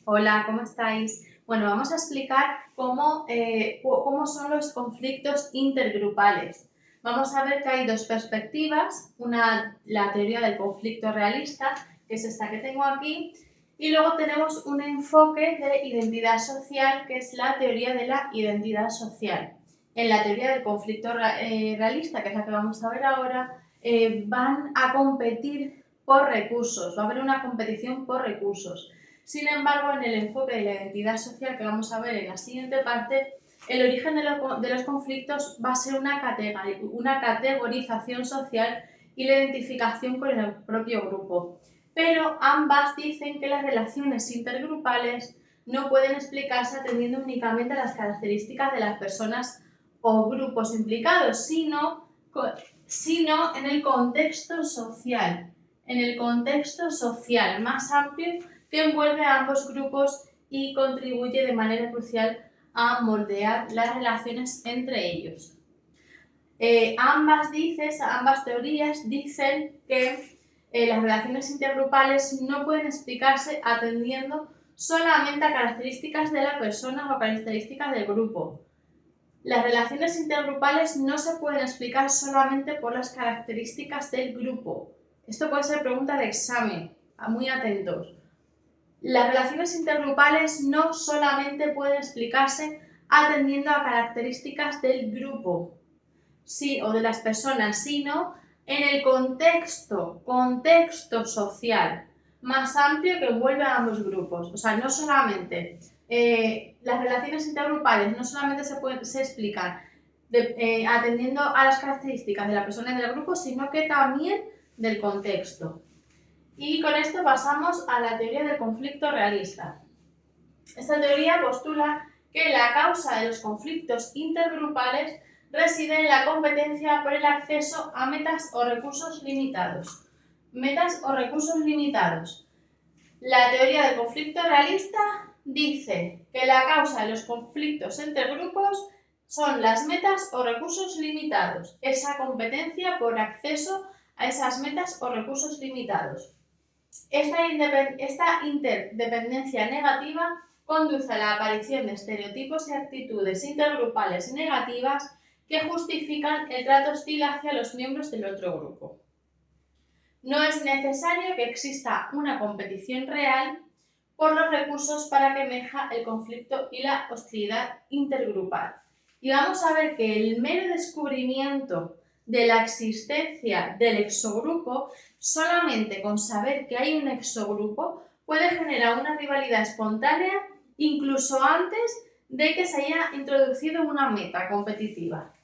Hola, ¿cómo estáis? Bueno, vamos a explicar cómo son los conflictos intergrupales. Vamos a ver que hay dos perspectivas, la teoría del conflicto realista, que es esta que tengo aquí, y luego tenemos un enfoque de identidad social, que es la teoría de la identidad social. En la teoría del conflicto realista, que es la que vamos a ver ahora, van a competir por recursos, va a haber una competición por recursos. Sin embargo, en el enfoque de la identidad social que vamos a ver en la siguiente parte, el origen de los conflictos va a ser una categorización social y la identificación con el propio grupo. Pero ambas dicen que las relaciones intergrupales no pueden explicarse atendiendo únicamente a las características de las personas o grupos implicados, sino en el contexto social, más amplio que envuelve a ambos grupos y contribuye de manera crucial a moldear las relaciones entre ellos. Ambas teorías dicen que las relaciones intergrupales no pueden explicarse atendiendo solamente a características de la persona o características del grupo. Las relaciones intergrupales no se pueden explicar solamente por las características del grupo. Esto puede ser pregunta de examen, muy atentos. Las relaciones intergrupales no solamente pueden explicarse atendiendo a características del grupo o de las personas, sino en el contexto social más amplio que envuelve a ambos grupos. O sea, no solamente las relaciones intergrupales no solamente se explican atendiendo a las características de la persona y del grupo, sino que también del contexto. Y con esto pasamos a la teoría del conflicto realista. Esta teoría postula que la causa de los conflictos intergrupales reside en la competencia por el acceso a metas o recursos limitados. La teoría del conflicto realista dice que la causa de los conflictos entre grupos son las metas o recursos limitados, esa competencia por acceso a esas metas o recursos limitados. Esta interdependencia negativa conduce a la aparición de estereotipos y actitudes intergrupales negativas que justifican el trato hostil hacia los miembros del otro grupo. No es necesario que exista una competición real por los recursos para que emerja el conflicto y la hostilidad intergrupal. Y vamos a ver que el mero descubrimiento de la existencia del exogrupo, solamente con saber que hay un exogrupo, puede generar una rivalidad espontánea incluso antes de que se haya introducido una meta competitiva.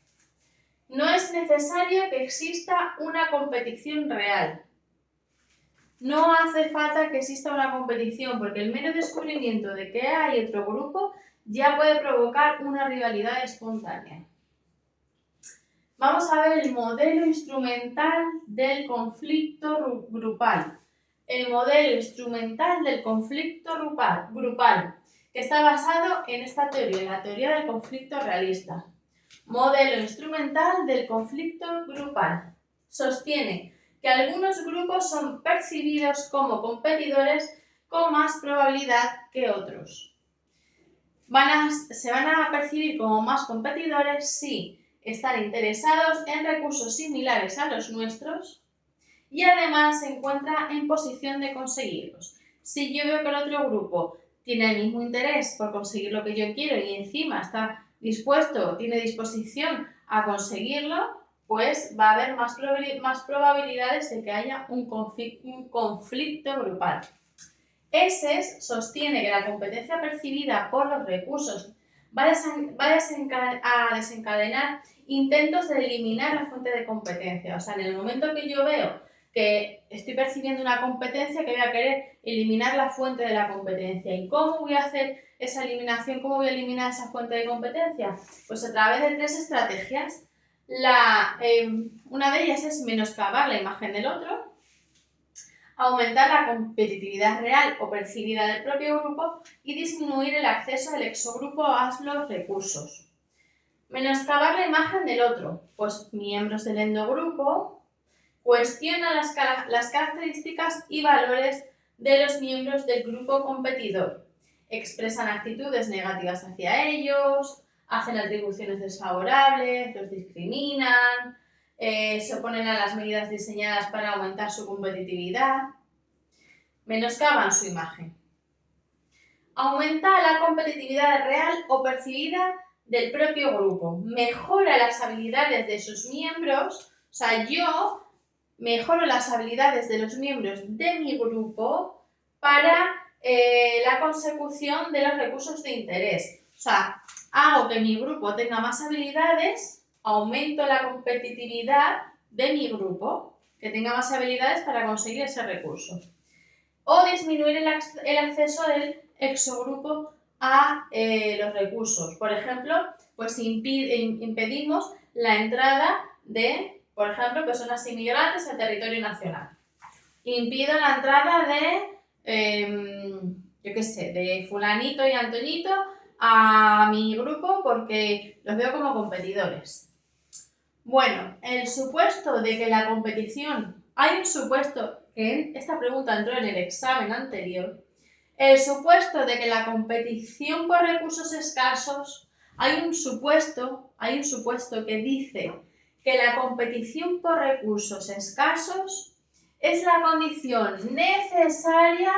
No es necesario que exista una competición real. No hace falta que exista una competición, porque el mero descubrimiento de que hay otro grupo ya puede provocar una rivalidad espontánea. Vamos a ver el modelo instrumental del conflicto grupal. El modelo instrumental del conflicto grupal, que está basado en esta teoría, en la teoría del conflicto realista. Modelo instrumental del conflicto grupal. Sostiene que algunos grupos son percibidos como competidores con más probabilidad que otros. Se van a percibir como más competidores si están interesados en recursos similares a los nuestros y además se encuentra en posición de conseguirlos. Si yo veo que el otro grupo tiene el mismo interés por conseguir lo que yo quiero y encima está tiene disposición a conseguirlo, pues va a haber más probabilidades de que haya un conflicto grupal. ESES sostiene que la competencia percibida por los recursos va a desencadenar intentos de eliminar la fuente de competencia. O sea, en el momento que yo veo que estoy percibiendo una competencia, que voy a querer eliminar la fuente de la competencia. ¿Y cómo voy a hacer esa eliminación? ¿Cómo voy a eliminar esa fuente de competencia? Pues a través de 3 estrategias. Una de ellas es menoscabar la imagen del otro, aumentar la competitividad real o percibida del propio grupo y disminuir el acceso del exogrupo a los recursos. Menoscabar la imagen del otro, pues miembros del endogrupo cuestionan las características y valores de los miembros del grupo competidor expresan actitudes negativas hacia ellos, hacen atribuciones desfavorables, los discriminan, se oponen a las medidas diseñadas para aumentar su competitividad, menoscaban su imagen. Aumenta la competitividad real o percibida del propio grupo, mejora las habilidades de sus miembros, o sea, yo mejoro las habilidades de los miembros de mi grupo para la consecución de los recursos de interés. O sea, hago que mi grupo tenga más habilidades, aumento la competitividad de mi grupo, que tenga más habilidades para conseguir ese recurso. O disminuir el acceso del exogrupo a los recursos. Por ejemplo, pues impedimos la entrada de, por ejemplo, personas inmigrantes al territorio nacional. Impido la entrada de, yo qué sé, de fulanito y antoñito a mi grupo porque los veo como competidores. Bueno, el supuesto de que la competición, hay un supuesto que esta pregunta entró en el examen anterior, el supuesto de que la competición por recursos escasos, hay un supuesto que dice que la competición por recursos escasos es la condición necesaria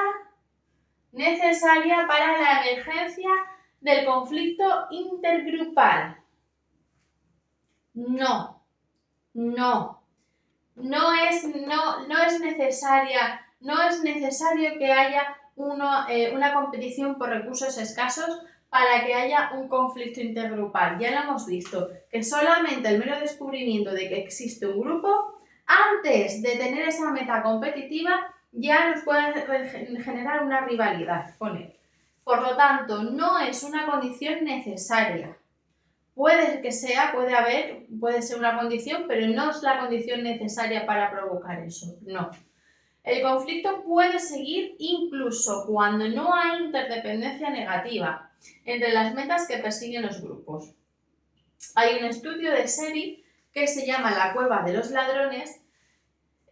para la emergencia del conflicto intergrupal. No es necesario que haya una competición por recursos escasos para que haya un conflicto intergrupal. Ya lo hemos visto, que solamente el mero descubrimiento de que existe un grupo, antes de tener esa meta competitiva, ya nos puede generar una rivalidad con él. Por lo tanto, no es una condición necesaria. Puede ser una condición, pero no es la condición necesaria para provocar eso, no. El conflicto puede seguir incluso cuando no hay interdependencia negativa entre las metas que persiguen los grupos. Hay un estudio de Sheriff que se llama La cueva de los ladrones.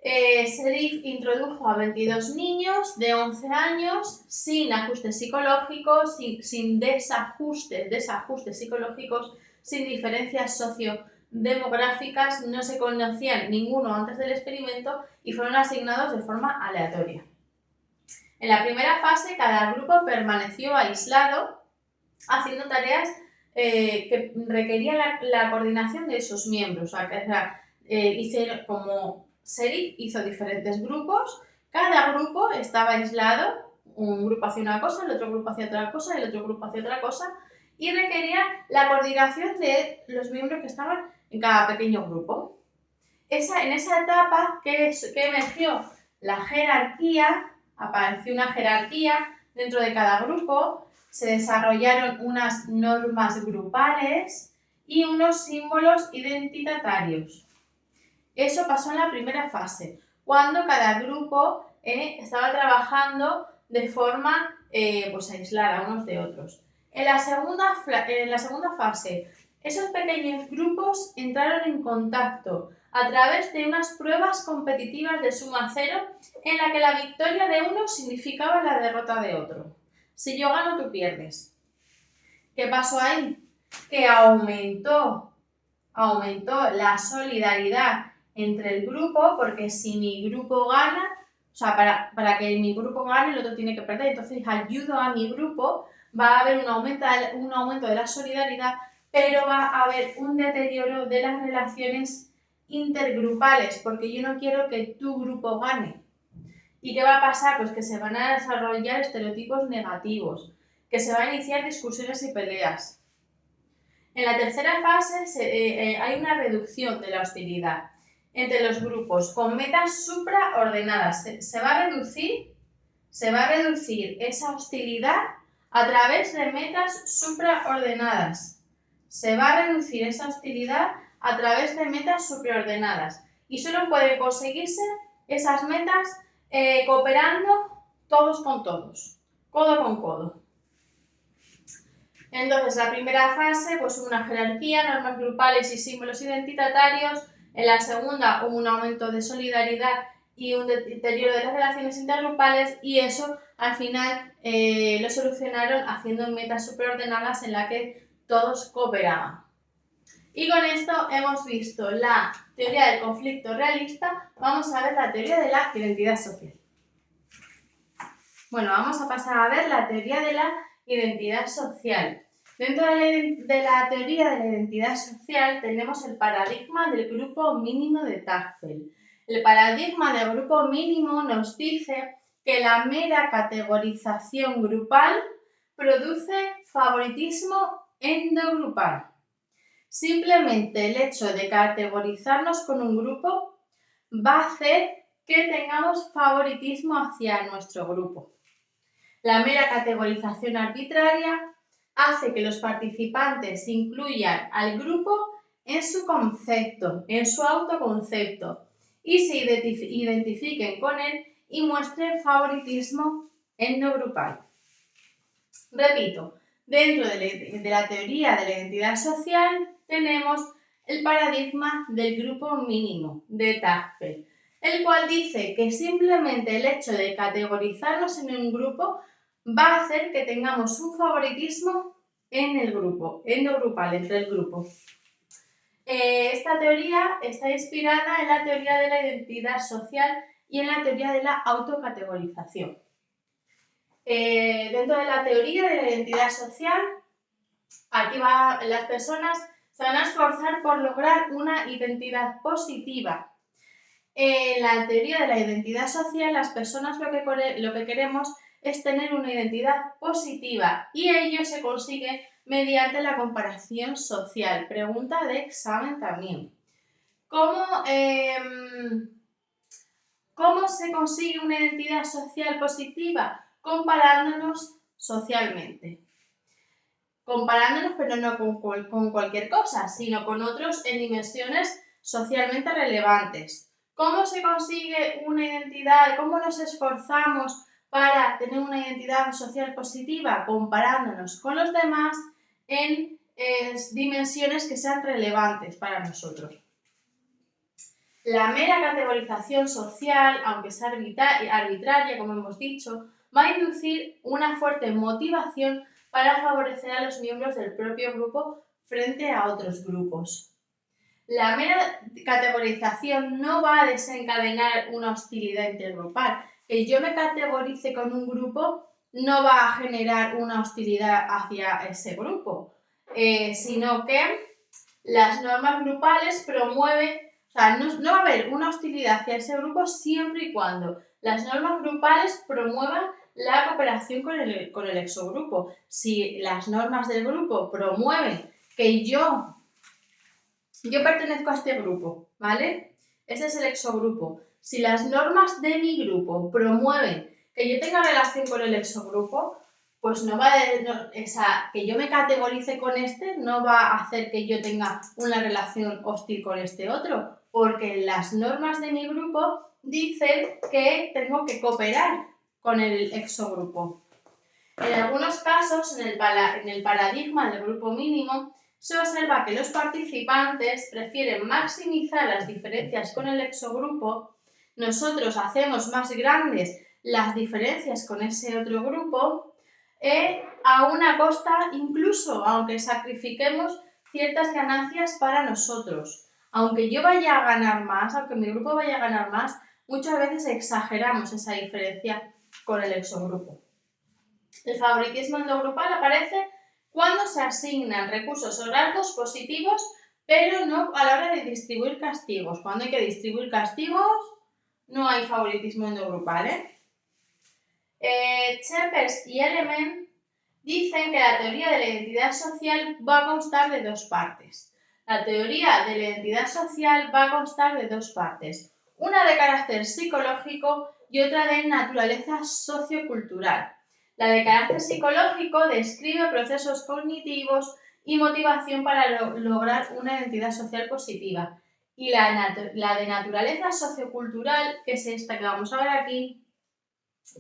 Sheriff introdujo a 22 niños de 11 años sin ajustes psicológicos, sin desajustes psicológicos, sin diferencias sociodemográficas, no se conocían ninguno antes del experimento y fueron asignados de forma aleatoria. En la primera fase, cada grupo permaneció aislado, haciendo tareas que requerían la coordinación de esos miembros. O sea, como Sheriff hizo diferentes grupos, cada grupo estaba aislado, un grupo hacía una cosa, el otro grupo hacía otra cosa, el otro grupo hacía otra cosa, y requería la coordinación de los miembros que estaban en cada pequeño grupo. En esa etapa que emergió la jerarquía, apareció una jerarquía dentro de cada grupo, se desarrollaron unas normas grupales y unos símbolos identitarios. Eso pasó en la primera fase, cuando cada grupo estaba trabajando de forma pues aislada unos de otros. En la segunda fase, esos pequeños grupos entraron en contacto a través de unas pruebas competitivas de suma cero en la que la victoria de uno significaba la derrota de otro. Si yo gano, tú pierdes. ¿Qué pasó ahí? Que aumentó la solidaridad entre el grupo, porque si mi grupo gana, o sea, para que mi grupo gane, el otro tiene que perder. Entonces ayudo a mi grupo, va a haber un aumento de la solidaridad, pero va a haber un deterioro de las relaciones intergrupales, porque yo no quiero que tu grupo gane. ¿Y qué va a pasar? Pues que se van a desarrollar estereotipos negativos, que se van a iniciar discusiones y peleas. En la tercera fase hay una reducción de la hostilidad entre los grupos con metas supraordenadas. Se va a reducir esa hostilidad a través de metas supraordenadas. Se va a reducir esa hostilidad a través de metas supraordenadas. Y solo pueden conseguirse esas metas cooperando todos con todos, codo con codo. Entonces, la primera fase, pues una jerarquía, normas grupales y símbolos identitarios. En la segunda, hubo un aumento de solidaridad y un deterioro de las relaciones intergrupales, y eso al final lo solucionaron haciendo metas superordenadas en las que todos cooperaban. Y con esto hemos visto la teoría del conflicto realista. Vamos a ver la teoría de la identidad social. Bueno, vamos a pasar a ver la teoría de la identidad social. Dentro de la teoría de la identidad social tenemos el paradigma del grupo mínimo de Tafel. El paradigma del grupo mínimo nos dice que la mera categorización grupal produce favoritismo endogrupal. Simplemente el hecho de categorizarnos con un grupo va a hacer que tengamos favoritismo hacia nuestro grupo. La mera categorización arbitraria hace que los participantes incluyan al grupo en su concepto, en su autoconcepto, y se identifiquen con él y muestren favoritismo endogrupal. Repito, dentro de la teoría de la identidad social tenemos el paradigma del grupo mínimo de Tafel, el cual dice que simplemente el hecho de categorizarnos en un grupo va a hacer que tengamos un favoritismo en el grupo, endogrupal, entre el grupo. Esta teoría está inspirada en la teoría de la identidad social y en la teoría de la autocategorización. Dentro de la teoría de la identidad social, aquí las personas se van a esforzar por lograr una identidad positiva. En la teoría de la identidad social, las personas lo que queremos es tener una identidad positiva, y ello se consigue mediante la comparación social. Pregunta de examen también. ¿Cómo se consigue una identidad social positiva? Comparándonos socialmente. Comparándonos, pero no con cualquier cosa, sino con otros en dimensiones socialmente relevantes. ¿Cómo se consigue una identidad? ¿Cómo nos esforzamos para tener una identidad social positiva? Comparándonos con los demás en dimensiones que sean relevantes para nosotros. La mera categorización social, aunque sea arbitraria, como hemos dicho, va a inducir una fuerte motivación para favorecer a los miembros del propio grupo frente a otros grupos. La mera categorización no va a desencadenar una hostilidad intergrupal. Que yo me categorice con un grupo no va a generar una hostilidad hacia ese grupo, sino que las normas grupales promueven, no va a haber una hostilidad hacia ese grupo siempre y cuando las normas grupales promuevan la cooperación con el exogrupo. Si las normas del grupo promueven que yo pertenezco a este grupo, ¿vale? Este es el exogrupo. Si las normas de mi grupo promueven que yo tenga relación con el exogrupo, pues que yo me categorice con este no va a hacer que yo tenga una relación hostil con este otro, porque las normas de mi grupo dicen que tengo que cooperar con el exogrupo. En algunos casos, en el paradigma del grupo mínimo, se observa que los participantes prefieren maximizar las diferencias con el exogrupo. Nosotros hacemos más grandes las diferencias con ese otro grupo, a una costa, incluso aunque sacrifiquemos ciertas ganancias para nosotros. Aunque yo vaya a ganar más, aunque mi grupo vaya a ganar más, muchas veces exageramos esa diferencia con el exogrupo. El favoritismo endogrupal aparece cuando se asignan recursos o rasgos positivos, pero no a la hora de distribuir castigos. Cuando hay que distribuir castigos, no hay favoritismo endogrupal, Chepers y Element dicen que la teoría de la identidad social va a constar de dos partes. La teoría de la identidad social va a constar de dos partes, una de carácter psicológico y otra de naturaleza sociocultural. La de carácter psicológico describe procesos cognitivos y motivación para lograr una identidad social positiva. Y la de naturaleza sociocultural, que es esta que vamos a ver aquí,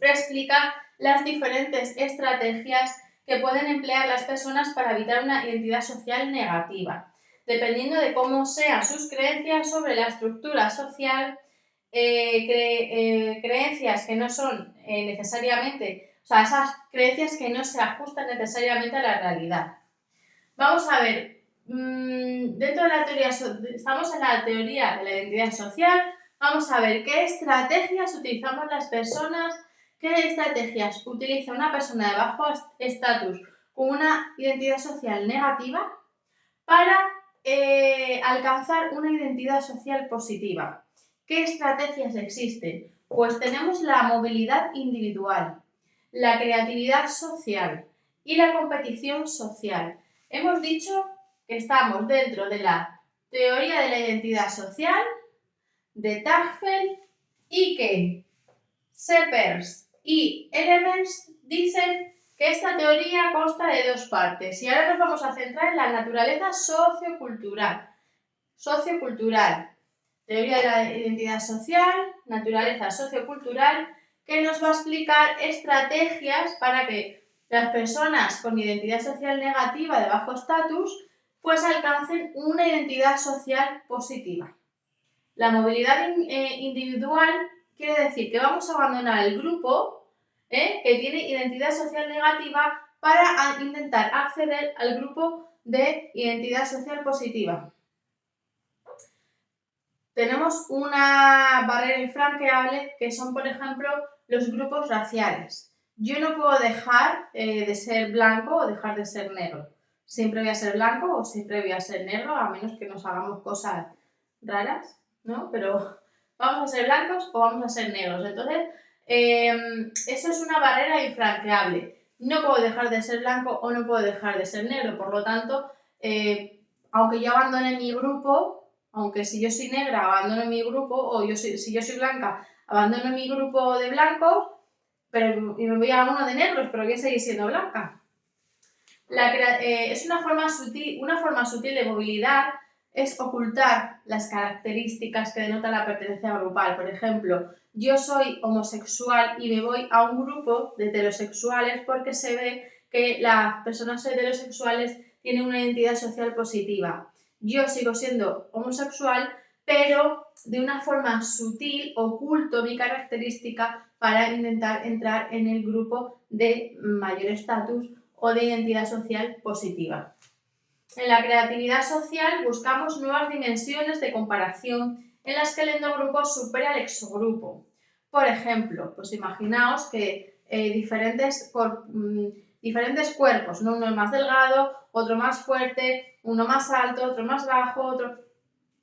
explica las diferentes estrategias que pueden emplear las personas para evitar una identidad social negativa, dependiendo de cómo sean sus creencias sobre la estructura social creencias que no son necesariamente, o sea, esas creencias que no se ajustan necesariamente a la realidad. Vamos a ver, dentro de la teoría, estamos en la teoría de la identidad social, vamos a ver qué estrategias utilizamos las personas, qué estrategias utiliza una persona de bajo estatus con una identidad social negativa para alcanzar una identidad social positiva. ¿Qué estrategias existen? Pues tenemos la movilidad individual, la creatividad social y la competición social. Hemos dicho que estamos dentro de la teoría de la identidad social de Tagfel y que Seppers y Elements dicen que esta teoría consta de dos partes y ahora nos vamos a centrar en la naturaleza sociocultural. Teoría de la identidad social, naturaleza sociocultural, que nos va a explicar estrategias para que las personas con identidad social negativa de bajo estatus pues alcancen una identidad social positiva. La movilidad individual quiere decir que vamos a abandonar el grupo que tiene identidad social negativa para intentar acceder al grupo de identidad social positiva. Tenemos una barrera infranqueable que son, por ejemplo, los grupos raciales. Yo no puedo dejar de ser blanco o dejar de ser negro. Siempre voy a ser blanco o siempre voy a ser negro, a menos que nos hagamos cosas raras, ¿no? Pero vamos a ser blancos o vamos a ser negros. Entonces, eso es una barrera infranqueable. No puedo dejar de ser blanco o no puedo dejar de ser negro. Por lo tanto, aunque yo abandone mi grupo, aunque si yo soy negra abandono mi grupo, o si yo soy blanca abandono mi grupo de blancos, y me voy a uno de negros, pero voy a seguir siendo blanca. Es una forma sutil de movilidad es ocultar las características que denotan la pertenencia grupal. Por ejemplo, yo soy homosexual y me voy a un grupo de heterosexuales porque se ve que las personas heterosexuales tienen una identidad social positiva. Yo sigo siendo homosexual, pero de una forma sutil oculto mi característica para intentar entrar en el grupo de mayor estatus o de identidad social positiva. En la creatividad social buscamos nuevas dimensiones de comparación en las que el endogrupo supera al exogrupo. Por ejemplo, pues imaginaos que diferentes cuerpos, ¿no? Uno es más delgado, otro más fuerte, uno más alto, otro más bajo, otro...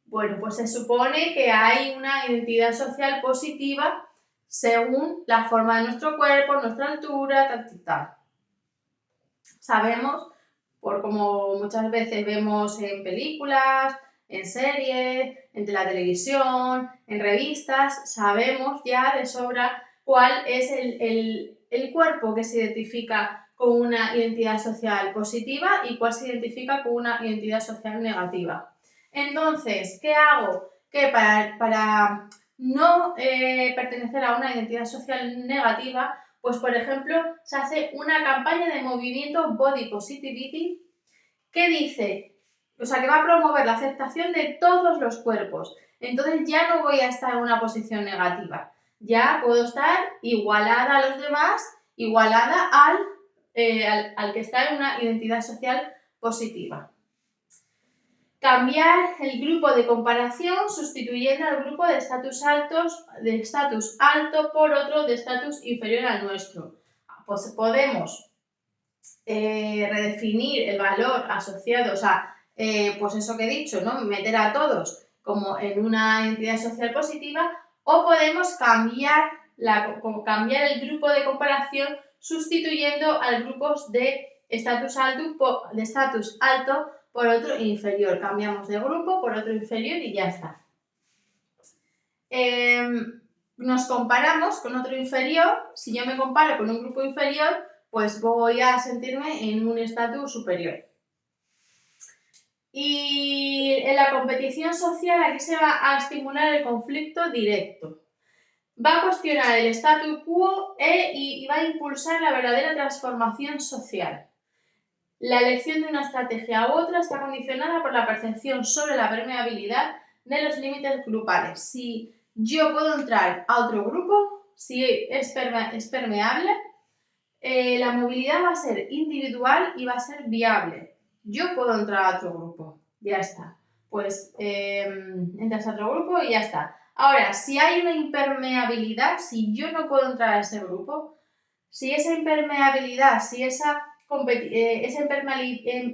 Bueno, pues se supone que hay una identidad social positiva según la forma de nuestro cuerpo, nuestra altura, tal. Sabemos, por como muchas veces vemos en películas, en series, en la televisión, en revistas, sabemos ya de sobra cuál es el cuerpo que se identifica con una identidad social positiva y cuál se identifica con una identidad social negativa. Entonces, ¿qué hago? Que para no pertenecer a una identidad social negativa, pues por ejemplo, se hace una campaña de movimiento Body Positivity que dice, o sea, que va a promover la aceptación de todos los cuerpos. Entonces ya no voy a estar en una posición negativa, ya puedo estar igualada a los demás, igualada al que está en una identidad social positiva. Cambiar el grupo de comparación sustituyendo al grupo de estatus alto por otro de estatus inferior al nuestro. Pues podemos redefinir el valor asociado, o sea, pues eso que he dicho, ¿no? Meter a todos como en una entidad social positiva, o podemos cambiar el grupo de comparación sustituyendo al grupo de estatus alto por otro inferior. Cambiamos de grupo por otro inferior y ya está. Nos comparamos con otro inferior. Si yo me comparo con un grupo inferior, pues voy a sentirme en un estatus superior. Y en la competición social aquí se va a estimular el conflicto directo. Va a cuestionar el statu quo y va a impulsar la verdadera transformación social. La elección de una estrategia u otra está condicionada por la percepción sobre la permeabilidad de los límites grupales. Si yo puedo entrar a otro grupo si es permeable. La movilidad va a ser individual y va a ser viable. Yo puedo entrar a otro grupo, ya está. Pues entras a otro grupo y ya está. Ahora, si hay una impermeabilidad, si yo no puedo entrar a ese grupo, si esa impermeabilidad, si esa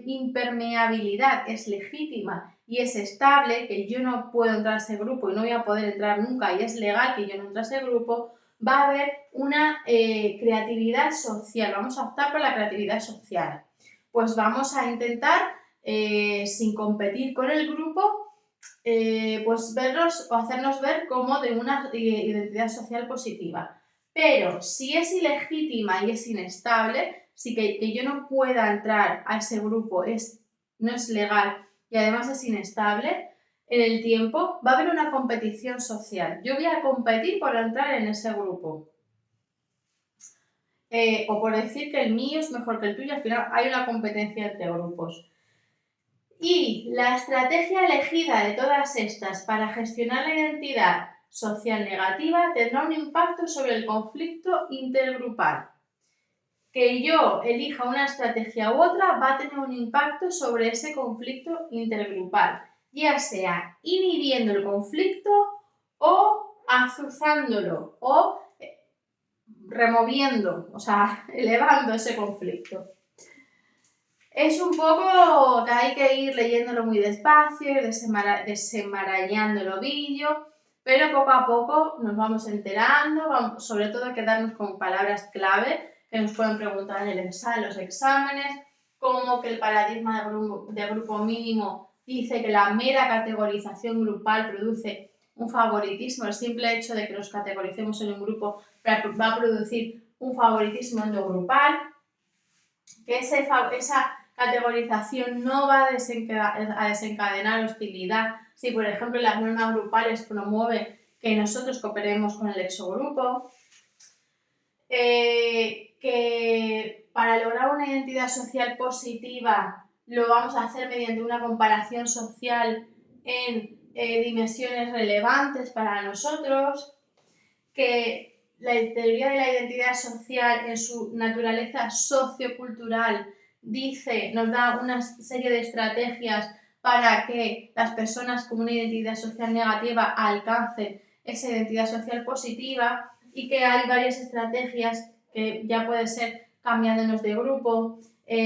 impermeabilidad es legítima y es estable, que yo no puedo entrar a ese grupo y no voy a poder entrar nunca y es legal que yo no entre a ese grupo, va a haber una creatividad social, vamos a optar por la creatividad social. Pues vamos a intentar, sin competir con el grupo, pues verlos o hacernos ver como de una identidad social positiva. Pero si es ilegítima y es inestable, si que yo no pueda entrar a ese grupo no es legal y además es inestable, en el tiempo va a haber una competición social. Yo voy a competir por entrar en ese grupo. O por decir que el mío es mejor que el tuyo, al final hay una competencia entre grupos. Y la estrategia elegida de todas estas para gestionar la identidad social negativa tendrá un impacto sobre el conflicto intergrupal. Que yo elija una estrategia u otra va a tener un impacto sobre ese conflicto intergrupal, ya sea inhibiendo el conflicto o azuzándolo o removiendo, o sea, elevando ese conflicto. Es un poco que hay que ir leyéndolo muy despacio, ir desenmarañando el ovillo, pero poco a poco nos vamos enterando, sobre todo hay que darnos con palabras clave que nos pueden preguntar en los exámenes, como que el paradigma de grupo mínimo dice que la mera categorización grupal produce un favoritismo, el simple hecho de que nos categoricemos en un grupo va a producir un favoritismo endogrupal, que esa categorización no va a desencadenar hostilidad si, por ejemplo, las normas grupales promueven que nosotros cooperemos con el exogrupo, que para lograr una identidad social positiva lo vamos a hacer mediante una comparación social en dimensiones relevantes para nosotros, que la teoría de la identidad social en su naturaleza sociocultural nos da una serie de estrategias para que las personas con una identidad social negativa alcancen esa identidad social positiva y que hay varias estrategias que ya puede ser cambiándonos de grupo,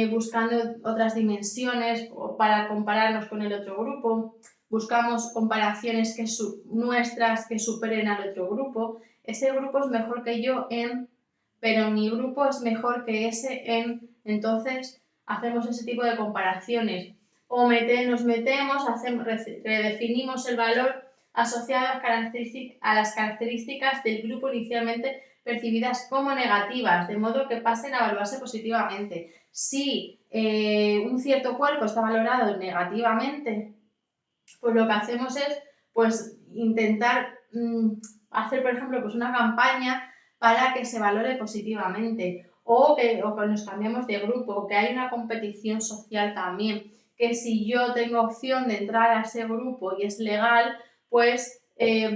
buscando otras dimensiones para compararnos con el otro grupo, buscamos comparaciones nuestras que superen al otro grupo. Ese grupo es mejor que yo pero mi grupo es mejor que ese entonces hacemos ese tipo de comparaciones. O redefinimos el valor asociado a las características del grupo inicialmente percibidas como negativas, de modo que pasen a evaluarse positivamente. Si un cierto cuerpo está valorado negativamente, pues lo que hacemos es pues intentar hacer, por ejemplo, pues una campaña para que se valore positivamente o que nos cambiemos de grupo, que hay una competición social también, que si yo tengo opción de entrar a ese grupo y es legal, pues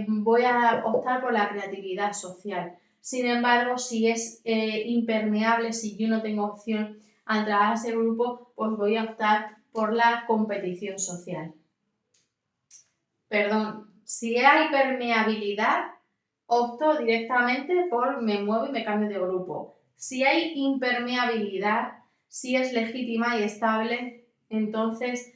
voy a optar por la creatividad social. Sin embargo, si es impermeable, si yo no tengo opción a entrar a ese grupo, pues voy a optar por la competición social. Perdón, si hay permeabilidad, opto directamente por me muevo y me cambio de grupo. Si hay impermeabilidad, si es legítima y estable, entonces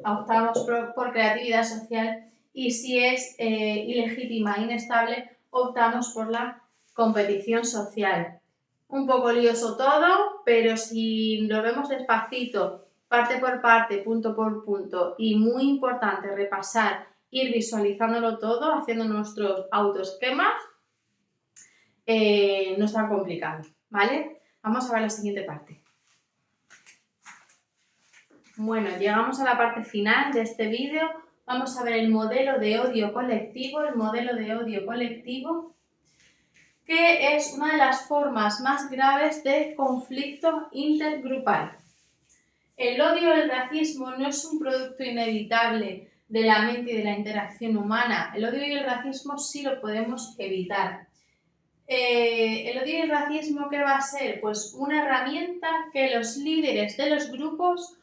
optamos por creatividad social, y si es ilegítima e inestable, optamos por la competición social. Un poco lioso todo, pero si lo vemos despacito, parte por parte, punto por punto, y muy importante repasar, ir visualizándolo todo, haciendo nuestros autoesquemas, no es tan complicado, ¿vale? Vamos a ver la siguiente parte. Bueno, llegamos a la parte final de este vídeo. Vamos a ver el modelo de odio colectivo, que es una de las formas más graves de conflicto intergrupal. El odio y el racismo no es un producto inevitable de la mente y de la interacción humana. El odio y el racismo sí lo podemos evitar. El odio y el racismo, ¿qué va a ser? Pues una herramienta que los líderes de los grupos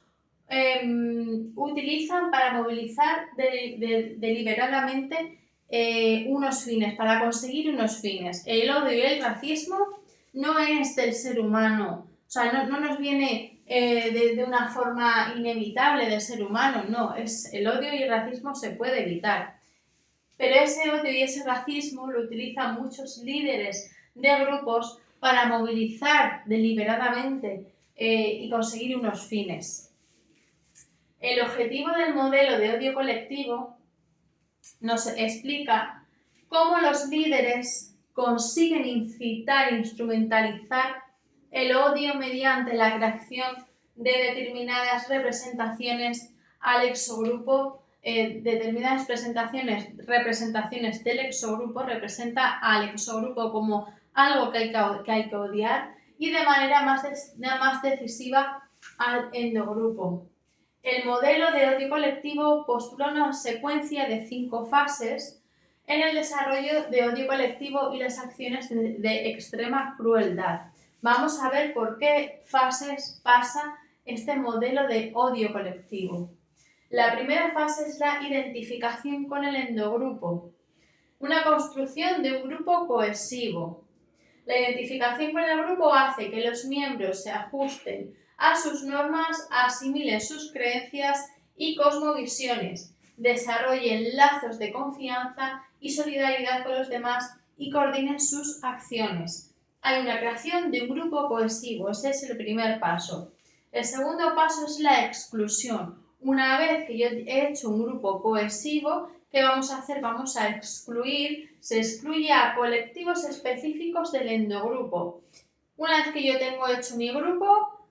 utilizan para movilizar deliberadamente unos fines, para conseguir unos fines. El odio y el racismo no es del ser humano, o sea, no nos viene de una forma inevitable del ser humano, no, el odio y el racismo se puede evitar. Pero ese odio y ese racismo lo utilizan muchos líderes de grupos para movilizar deliberadamente y conseguir unos fines. El objetivo del modelo de odio colectivo nos explica cómo los líderes consiguen incitar e instrumentalizar el odio mediante la creación de determinadas representaciones al exogrupo, determinadas representaciones del exogrupo, representa al exogrupo como algo que hay que odiar y de manera más decisiva al endogrupo. El modelo de odio colectivo postula una secuencia de 5 fases en el desarrollo de odio colectivo y las acciones de extrema crueldad. Vamos a ver por qué fases pasa este modelo de odio colectivo. La primera fase es la identificación con el endogrupo, una construcción de un grupo cohesivo. La identificación con el grupo hace que los miembros se ajusten a sus normas, asimilen sus creencias y cosmovisiones, desarrollen lazos de confianza y solidaridad con los demás y coordinen sus acciones. Hay una creación de un grupo cohesivo, ese es el primer paso. El segundo paso es la exclusión. Una vez que yo he hecho un grupo cohesivo, ¿qué vamos a hacer? Vamos a excluir, se excluye a colectivos específicos del endogrupo. Una vez que yo tengo hecho mi grupo,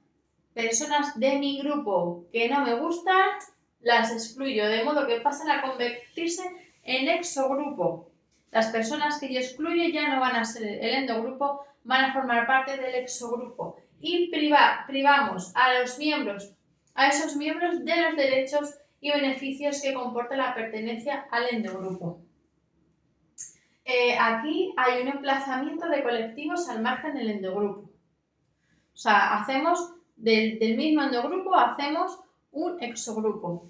personas de mi grupo que no me gustan, las excluyo, de modo que pasan a convertirse en exogrupo. Las personas que yo excluyo ya no van a ser el endogrupo, van a formar parte del exogrupo. Y privamos a esos miembros de los derechos y beneficios que comporta la pertenencia al endogrupo. Aquí hay un emplazamiento de colectivos al margen del endogrupo. O sea, hacemos del mismo endogrupo, hacemos un exogrupo.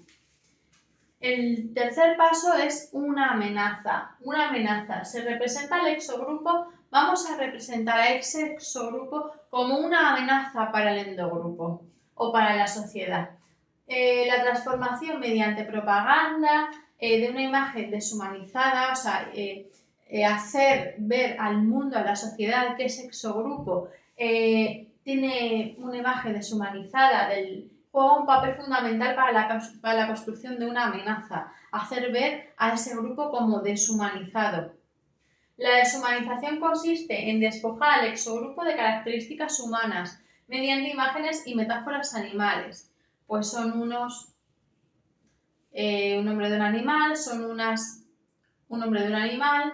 El tercer paso es una amenaza. Una amenaza. Se representa al exogrupo, vamos a representar a ese exogrupo como una amenaza para el endogrupo o para la sociedad. La transformación mediante propaganda de una imagen deshumanizada, o sea, hacer ver al mundo, a la sociedad, que ese exogrupo tiene una imagen deshumanizada, juega un papel fundamental para la construcción de una amenaza, hacer ver a ese grupo como deshumanizado. La deshumanización consiste en despojar al exogrupo de características humanas mediante imágenes y metáforas animales. Pues son un nombre de un animal, un nombre de un animal.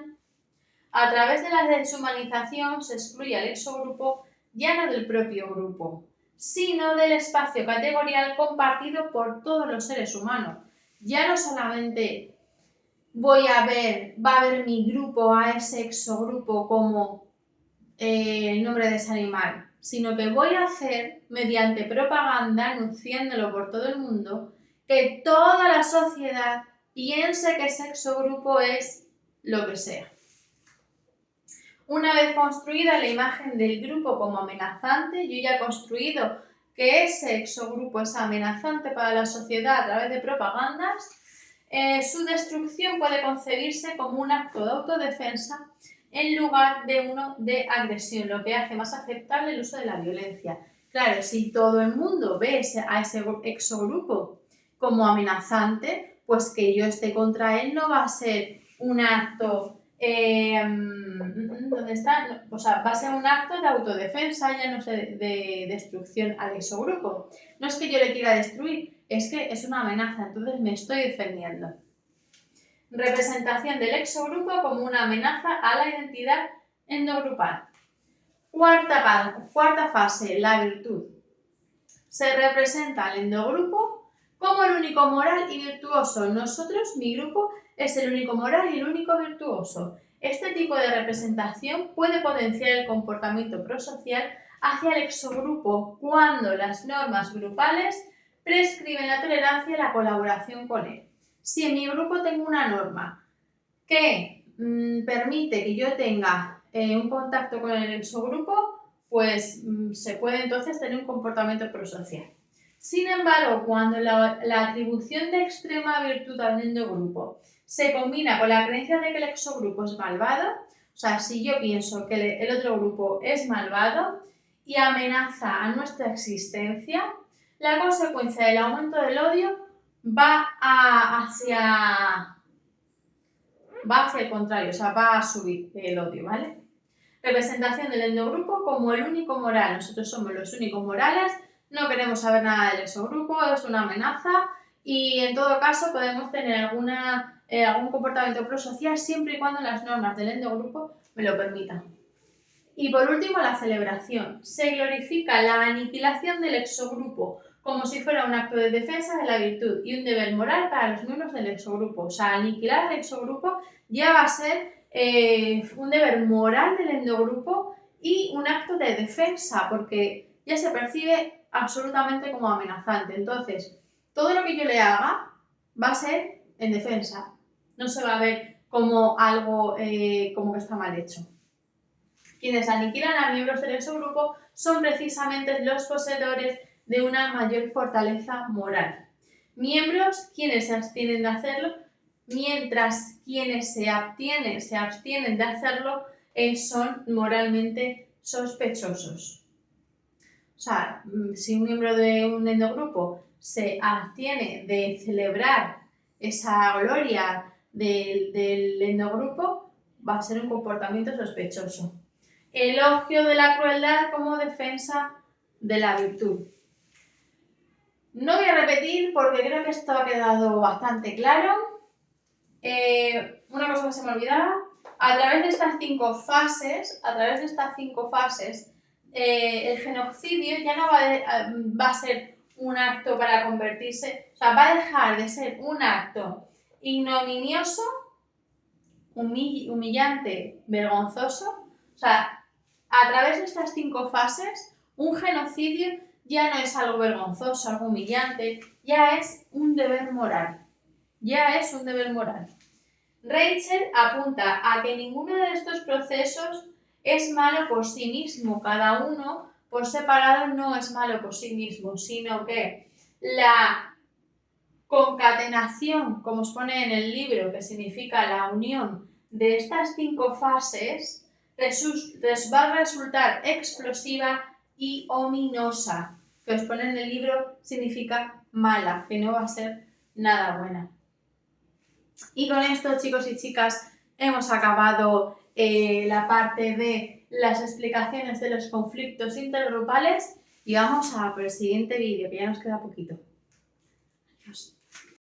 A través de la deshumanización se excluye al exogrupo ya no del propio grupo, sino del espacio categorial compartido por todos los seres humanos. Ya no solamente va a ver mi grupo a ese exogrupo como el nombre de ese animal, sino que voy a hacer, mediante propaganda, anunciándolo por todo el mundo, que toda la sociedad piense que ese exogrupo es lo que sea. Una vez construida la imagen del grupo como amenazante, yo ya he construido que ese exogrupo es amenazante para la sociedad a través de propagandas, su destrucción puede concebirse como un acto de autodefensa en lugar de uno de agresión, lo que hace más aceptable el uso de la violencia. Claro, si todo el mundo ve a ese exogrupo como amenazante, pues que yo esté contra él no va a ser un acto ¿dónde está? O sea, va a ser un acto de autodefensa, ya no es de destrucción al exogrupo. No es que yo le quiera destruir, es que es una amenaza, entonces me estoy defendiendo. Representación del exogrupo como una amenaza a la identidad endogrupal. Cuarta fase, la virtud. Se representa al endogrupo como el único moral y virtuoso. Nosotros, mi grupo, es el único moral y el único virtuoso. Este tipo de representación puede potenciar el comportamiento prosocial hacia el exogrupo cuando las normas grupales prescriben la tolerancia y la colaboración con él. Si en mi grupo tengo una norma que permite que yo tenga un contacto con el exogrupo, pues se puede entonces tener un comportamiento prosocial. Sin embargo, cuando la atribución de extrema virtud al endogrupo se combina con la creencia de que el exogrupo es malvado, o sea, si yo pienso que el otro grupo es malvado y amenaza a nuestra existencia, la consecuencia del aumento del odio va hacia el contrario, o sea, va a subir el odio, ¿vale? Representación del endogrupo como el único moral. Nosotros somos los únicos morales, no queremos saber nada del exogrupo, es una amenaza y en todo caso podemos tener algún comportamiento prosocial siempre y cuando las normas del endogrupo me lo permitan. Y por último, la celebración. Se glorifica la aniquilación del exogrupo como si fuera un acto de defensa de la virtud y un deber moral para los miembros del exogrupo. O sea, aniquilar el exogrupo ya va a ser un deber moral del endogrupo y un acto de defensa, porque ya se percibe absolutamente como amenazante. Entonces, todo lo que yo le haga va a ser en defensa. No se va a ver como algo como que está mal hecho. Quienes aniquilan a miembros del exogrupo son precisamente los poseedores de una mayor fortaleza moral. Miembros quienes se abstienen de hacerlo, mientras quienes se abstienen de hacerlo son moralmente sospechosos. O sea, si un miembro de un endogrupo se abstiene de celebrar esa gloria del endogrupo, va a ser un comportamiento sospechoso. Elogio de la crueldad como defensa de la virtud. No voy a repetir porque creo que esto ha quedado bastante claro. Una cosa que se me olvidaba, a través de estas cinco fases, el genocidio ya no va a ser un acto para convertirse, o sea, va a dejar de ser un acto ignominioso, humillante, vergonzoso. O sea, a través de estas cinco fases, un genocidio ya no es algo vergonzoso, algo humillante, ya es un deber moral. Rachel apunta a que ninguno de estos procesos es malo por sí mismo, cada uno por separado no es malo por sí mismo, sino que la concatenación, como os pone en el libro, que significa la unión de estas cinco fases, les va a resultar explosiva y ominosa, que os pone en el libro significa mala, que no va a ser nada buena. Y con esto, chicos y chicas, hemos acabado la parte de las explicaciones de los conflictos intergrupales y vamos a por el siguiente vídeo, que ya nos queda poquito. Adiós.